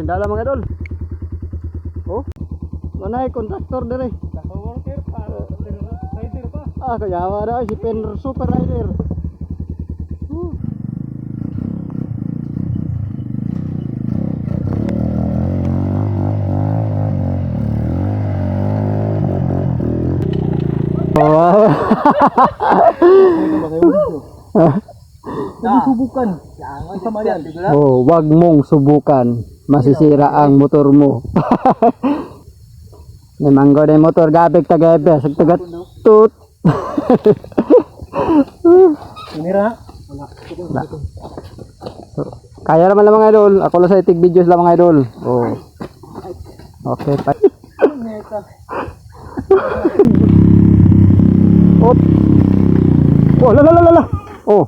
Dala mga idol. Oh. Manay kontraktor dire. Worker pa. Rider pa. Ah, kaya wala si Pen Super Rider. Wow. Subukan. Sama yan. Oh, wag mong subukan. Masisira ang motor mo. Namanggo na yung motor gabig tagabe, sagtagat tut. Sinira. Kaya naman lang mga idol. Ako lang sa itig videos lang mga idol. Oh. Okay pa. Oh. Oh, la la la la. Oh.